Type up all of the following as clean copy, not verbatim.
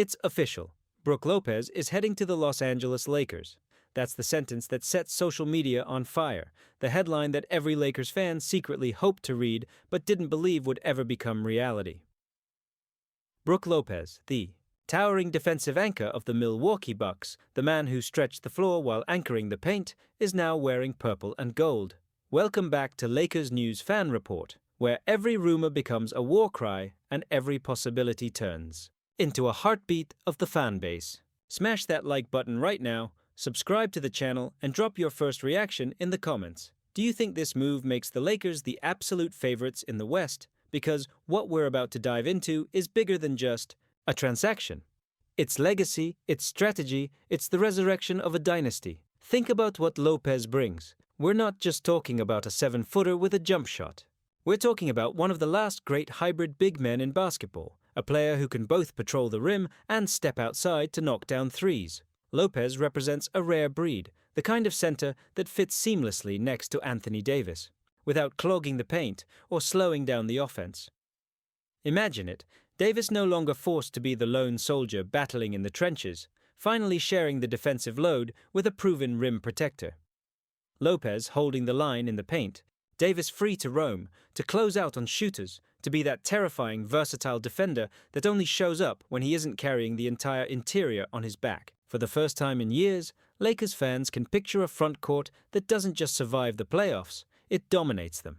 It's official. Brook Lopez is heading to the Los Angeles Lakers. That's the sentence that sets social media on fire, the headline that every Lakers fan secretly hoped to read but didn't believe would ever become reality. Brook Lopez, the towering defensive anchor of the Milwaukee Bucks, the man who stretched the floor while anchoring the paint, is now wearing purple and gold. Welcome back to Lakers News Fan Report, where every rumor becomes a war cry and every possibility turns into a heartbeat of the fan base. Smash that like button right now, subscribe to the channel, and drop your first reaction in the comments. Do you think this move makes the Lakers the absolute favorites in the West? Because what we're about to dive into is bigger than just a transaction. It's legacy, it's strategy, it's the resurrection of a dynasty. Think about what Lopez brings. We're not just talking about a 7-footer with a jump shot. We're talking about one of the last great hybrid big men in basketball, a player who can both patrol the rim and step outside to knock down threes. Lopez represents a rare breed, the kind of center that fits seamlessly next to Anthony Davis, without clogging the paint or slowing down the offense. Imagine it, Davis no longer forced to be the lone soldier battling in the trenches, finally sharing the defensive load with a proven rim protector. Lopez holding the line in the paint, Davis free to roam, to close out on shooters, to be that terrifying, versatile defender that only shows up when he isn't carrying the entire interior on his back. For the first time in years, Lakers fans can picture a front court that doesn't just survive the playoffs, it dominates them.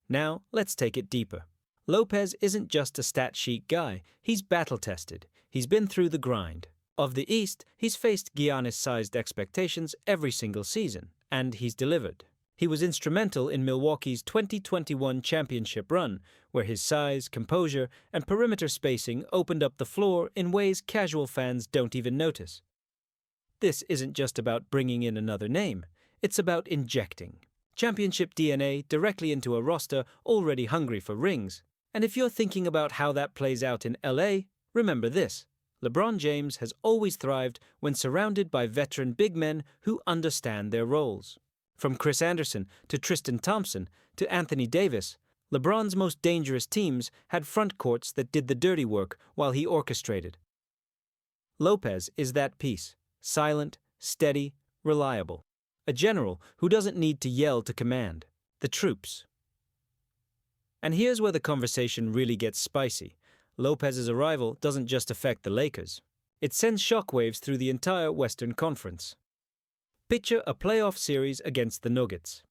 Now, let's take it deeper. Lopez isn't just a stat sheet guy, he's battle-tested. He's been through the grind. Of the East, he's faced Giannis-sized expectations every single season, and he's delivered. He was instrumental in Milwaukee's 2021 championship run, where his size, composure, and perimeter spacing opened up the floor in ways casual fans don't even notice. This isn't just about bringing in another name, it's about injecting championship DNA directly into a roster already hungry for rings. And if you're thinking about how that plays out in LA, remember this. LeBron James has always thrived when surrounded by veteran big men who understand their roles. From Chris Anderson to Tristan Thompson to Anthony Davis, LeBron's most dangerous teams had front courts that did the dirty work while he orchestrated. Lopez is that piece, silent, steady, reliable. A general who doesn't need to yell to command the troops. And here's where the conversation really gets spicy. Lopez's arrival doesn't just affect the Lakers. It sends shockwaves through the entire Western Conference. Picture a playoff series against the Nuggets.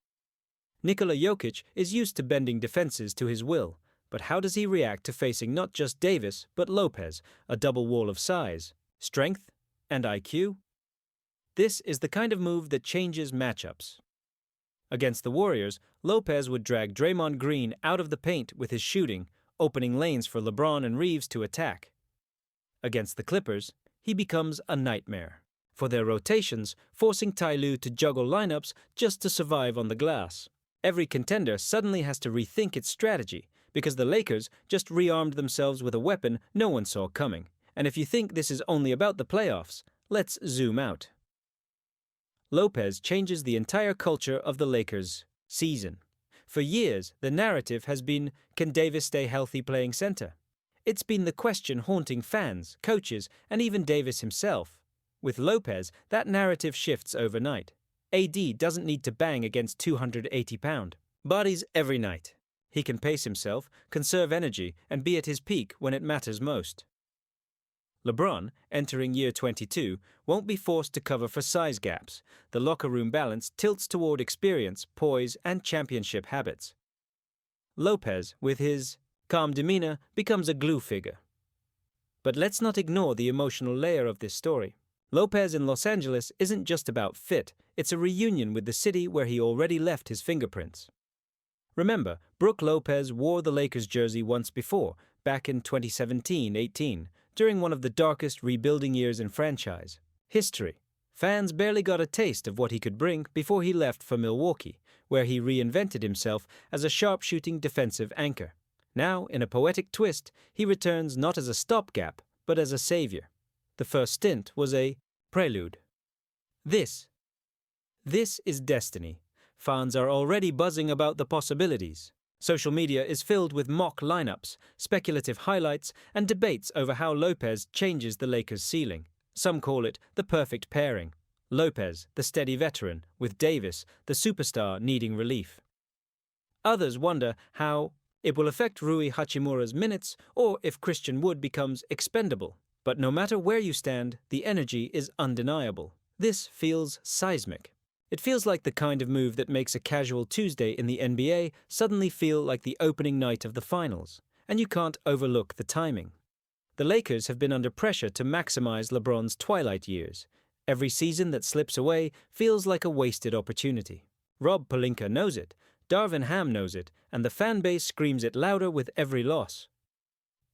Nikola Jokic is used to bending defenses to his will, but how does he react to facing not just Davis but Lopez, a double wall of size, strength, and IQ? This is the kind of move that changes matchups. Against the Warriors, Lopez would drag Draymond Green out of the paint with his shooting, opening lanes for LeBron and Reeves to attack. Against the Clippers, he becomes a nightmare for their rotations, forcing Ty Lue to juggle lineups just to survive on the glass. Every contender suddenly has to rethink its strategy because the Lakers just rearmed themselves with a weapon no one saw coming. And if you think this is only about the playoffs, let's zoom out. Lopez changes the entire culture of the Lakers' season. For years, the narrative has been, can Davis stay healthy playing center? It's been the question haunting fans, coaches, and even Davis himself. With Lopez, that narrative shifts overnight. AD doesn't need to bang against 280-pound bodies every night. He can pace himself, conserve energy, and be at his peak when it matters most. LeBron, entering year 22, won't be forced to cover for size gaps. The locker room balance tilts toward experience, poise, and championship habits. Lopez, with his calm demeanor, becomes a glue figure. But let's not ignore the emotional layer of this story. Lopez in Los Angeles isn't just about fit, it's a reunion with the city where he already left his fingerprints. Remember, Brook Lopez wore the Lakers jersey once before, back in 2017-18, during one of the darkest rebuilding years in franchise history. Fans barely got a taste of what he could bring before he left for Milwaukee, where he reinvented himself as a sharpshooting defensive anchor. Now, in a poetic twist, he returns not as a stopgap, but as a savior. The first stint was a prelude. This is destiny. Fans are already buzzing about the possibilities. Social media is filled with mock lineups, speculative highlights, and debates over how Lopez changes the Lakers' ceiling. Some call it the perfect pairing. Lopez, the steady veteran, with Davis, the superstar needing relief. Others wonder how it will affect Rui Hachimura's minutes or if Christian Wood becomes expendable. But no matter where you stand, the energy is undeniable. This feels seismic. It feels like the kind of move that makes a casual Tuesday in the NBA suddenly feel like the opening night of the finals, and you can't overlook the timing. The Lakers have been under pressure to maximize LeBron's twilight years. Every season that slips away feels like a wasted opportunity. Rob Pelinka knows it, Darvin Ham knows it, and the fan base screams it louder with every loss.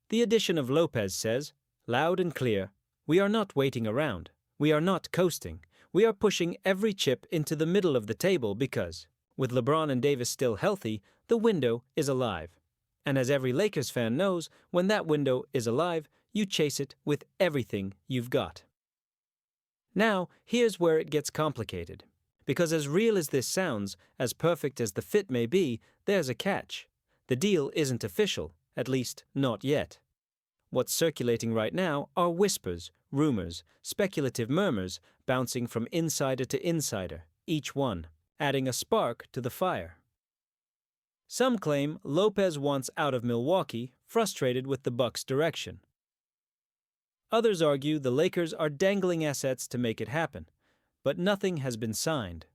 The addition of Lopez says, loud and clear, we are not waiting around. We are not coasting. We are pushing every chip into the middle of the table because, with LeBron and Davis still healthy, the window is alive. And as every Lakers fan knows, when that window is alive, you chase it with everything you've got. Now, here's where it gets complicated. Because as real as this sounds, as perfect as the fit may be, there's a catch. The deal isn't official, at least not yet. What's circulating right now are whispers, rumors, speculative murmurs bouncing from insider to insider, each one adding a spark to the fire. Some claim Lopez wants out of Milwaukee, frustrated with the Bucks' direction. Others argue the Lakers are dangling assets to make it happen, but nothing has been signed.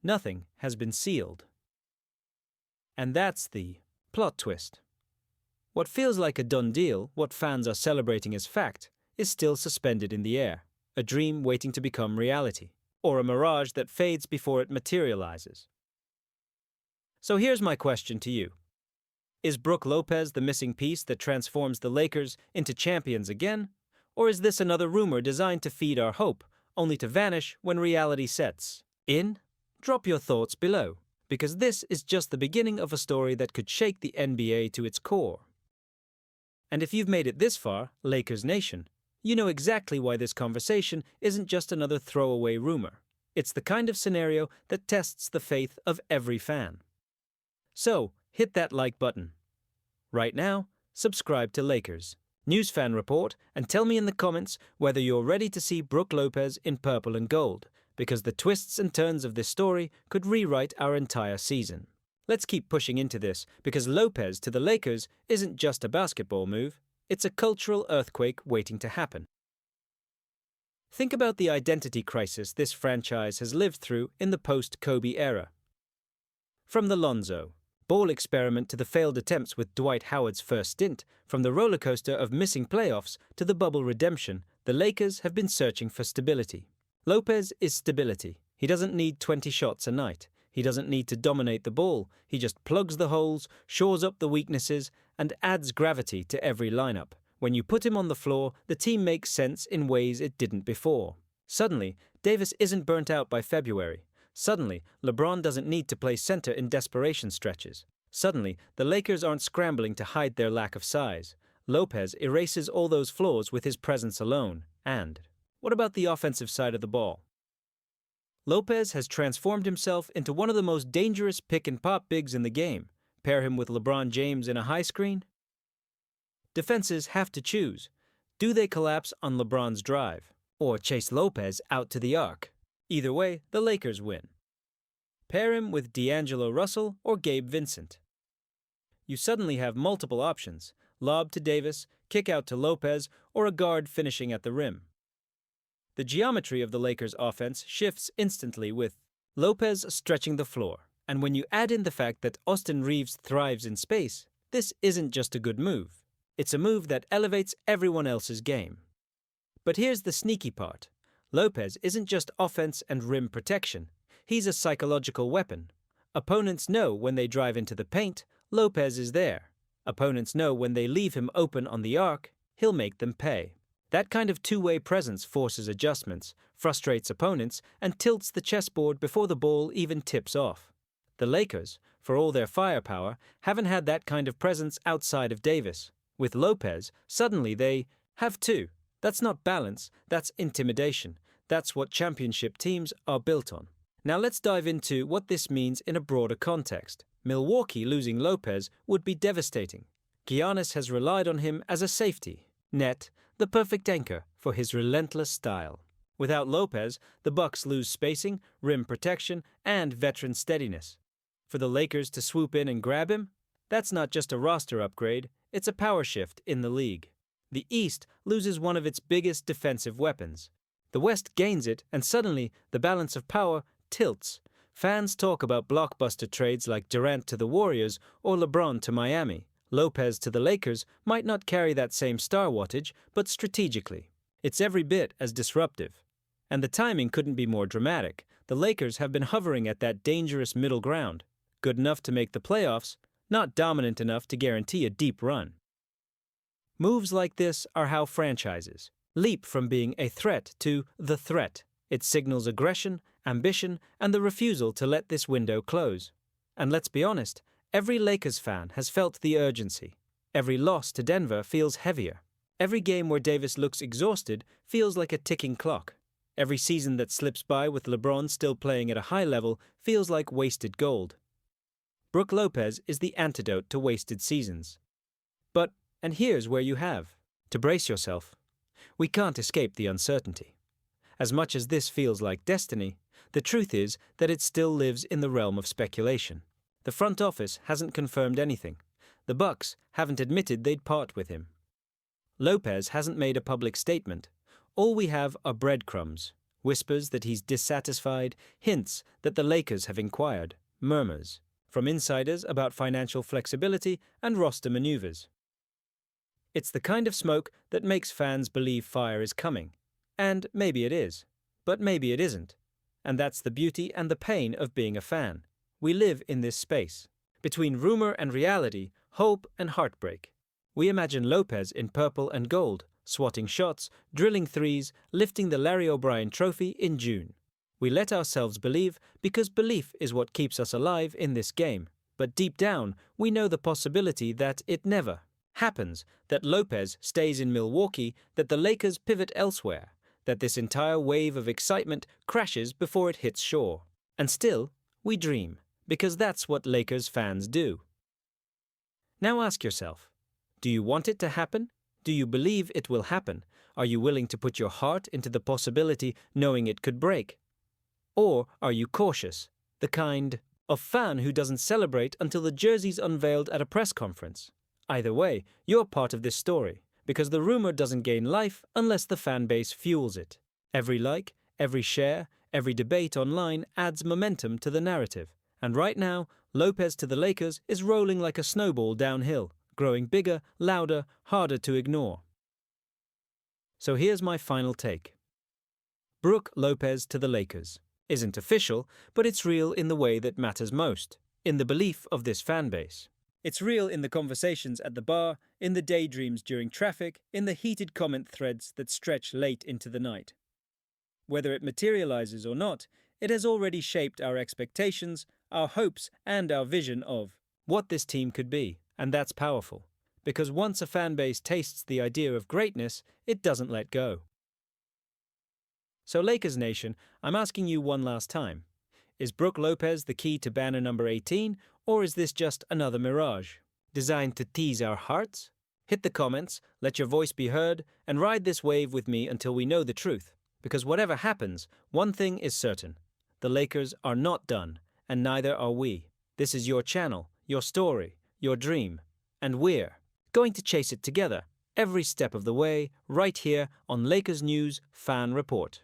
Nothing has been sealed. And that's the plot twist. What feels like a done deal, what fans are celebrating as fact, is still suspended in the air, a dream waiting to become reality, or a mirage that fades before it materializes. So here's my question to you. Is Brook Lopez the missing piece that transforms the Lakers into champions again? Or is this another rumor designed to feed our hope, only to vanish when reality sets in? Drop your thoughts below, because this is just the beginning of a story that could shake the NBA to its core. And if you've made it this far, Lakers Nation, you know exactly why this conversation isn't just another throwaway rumor. It's the kind of scenario that tests the faith of every fan. So, hit that like button. Right now, subscribe to Lakers News Fan Report and tell me in the comments whether you're ready to see Brook Lopez in purple and gold, because the twists and turns of this story could rewrite our entire season. Let's keep pushing into this, because Lopez to the Lakers isn't just a basketball move, it's a cultural earthquake waiting to happen. Think about the identity crisis this franchise has lived through in the post-Kobe era. From the Lonzo Ball experiment to the failed attempts with Dwight Howard's first stint, from the rollercoaster of missing playoffs to the bubble redemption, the Lakers have been searching for stability. Lopez is stability. He doesn't need 20 shots a night. He doesn't need to dominate the ball. He just plugs the holes, shores up the weaknesses, and adds gravity to every lineup. When you put him on the floor, the team makes sense in ways it didn't before. Suddenly, Davis isn't burnt out by February. Suddenly, LeBron doesn't need to play center in desperation stretches. Suddenly, the Lakers aren't scrambling to hide their lack of size. Lopez erases all those flaws with his presence alone. And what about the offensive side of the ball? Lopez has transformed himself into one of the most dangerous pick-and-pop bigs in the game. Pair him with LeBron James in a high screen? Defenses have to choose. Do they collapse on LeBron's drive, or chase Lopez out to the arc? Either way, the Lakers win. Pair him with D'Angelo Russell or Gabe Vincent. You suddenly have multiple options: lob to Davis, kick out to Lopez, or a guard finishing at the rim. The geometry of the Lakers' offense shifts instantly with Lopez stretching the floor. And when you add in the fact that Austin Reeves thrives in space, this isn't just a good move. It's a move that elevates everyone else's game. But here's the sneaky part. Lopez isn't just offense and rim protection. He's a psychological weapon. Opponents know when they drive into the paint, Lopez is there. Opponents know when they leave him open on the arc, he'll make them pay. That kind of two-way presence forces adjustments, frustrates opponents, and tilts the chessboard before the ball even tips off. The Lakers, for all their firepower, haven't had that kind of presence outside of Davis. With Lopez, suddenly they have two. That's not balance, that's intimidation. That's what championship teams are built on. Now let's dive into what this means in a broader context. Milwaukee losing Lopez would be devastating. Giannis has relied on him as a safety net, the perfect anchor for his relentless style. Without Lopez, the Bucks lose spacing, rim protection, and veteran steadiness. For the Lakers to swoop in and grab him? That's not just a roster upgrade, it's a power shift in the league. The East loses one of its biggest defensive weapons. The West gains it, and suddenly the balance of power tilts. Fans talk about blockbuster trades like Durant to the Warriors or LeBron to Miami. Lopez to the Lakers might not carry that same star wattage, but strategically, it's every bit as disruptive. And the timing couldn't be more dramatic. The Lakers have been hovering at that dangerous middle ground, good enough to make the playoffs, not dominant enough to guarantee a deep run. Moves like this are how franchises leap from being a threat to the threat. It signals aggression, ambition, and the refusal to let this window close. And let's be honest, every Lakers fan has felt the urgency. Every loss to Denver feels heavier. Every game where Davis looks exhausted feels like a ticking clock. Every season that slips by with LeBron still playing at a high level feels like wasted gold. Brook Lopez is the antidote to wasted seasons. And here's where you have to brace yourself. We can't escape the uncertainty. As much as this feels like destiny, the truth is that it still lives in the realm of speculation. The front office hasn't confirmed anything. The Bucks haven't admitted they'd part with him. Lopez hasn't made a public statement. All we have are breadcrumbs, whispers that he's dissatisfied, hints that the Lakers have inquired, murmurs from insiders about financial flexibility and roster maneuvers. It's the kind of smoke that makes fans believe fire is coming. And maybe it is. But maybe it isn't. And that's the beauty and the pain of being a fan. We live in this space. Between rumor and reality, hope and heartbreak. We imagine Lopez in purple and gold, swatting shots, drilling threes, lifting the Larry O'Brien trophy in June. We let ourselves believe because belief is what keeps us alive in this game. But deep down, we know the possibility that it never happens, that Lopez stays in Milwaukee, that the Lakers pivot elsewhere, that this entire wave of excitement crashes before it hits shore. And still, we dream, because that's what Lakers fans do. Now ask yourself, do you want it to happen? Do you believe it will happen? Are you willing to put your heart into the possibility knowing it could break? Or are you cautious, the kind of fan who doesn't celebrate until the jersey's unveiled at a press conference? Either way, you're part of this story, because the rumor doesn't gain life unless the fan base fuels it. Every like, every share, every debate online adds momentum to the narrative. And right now, Lopez to the Lakers is rolling like a snowball downhill, growing bigger, louder, harder to ignore. So here's my final take. Brook Lopez to the Lakers isn't official, but it's real in the way that matters most, in the belief of this fan base. It's real in the conversations at the bar, in the daydreams during traffic, in the heated comment threads that stretch late into the night. Whether it materializes or not, it has already shaped our expectations, our hopes, and our vision of what this team could be. And that's powerful, because once a fan base tastes the idea of greatness, it doesn't let go. So Lakers Nation, I'm asking you one last time. Is Brook Lopez the key to banner number 18, or is this just another mirage, designed to tease our hearts? Hit the comments, let your voice be heard, and ride this wave with me until we know the truth. Because whatever happens, one thing is certain. The Lakers are not done, and neither are we. This is your channel, your story, your dream, and we're going to chase it together, every step of the way, right here on Lakers News Fan Report.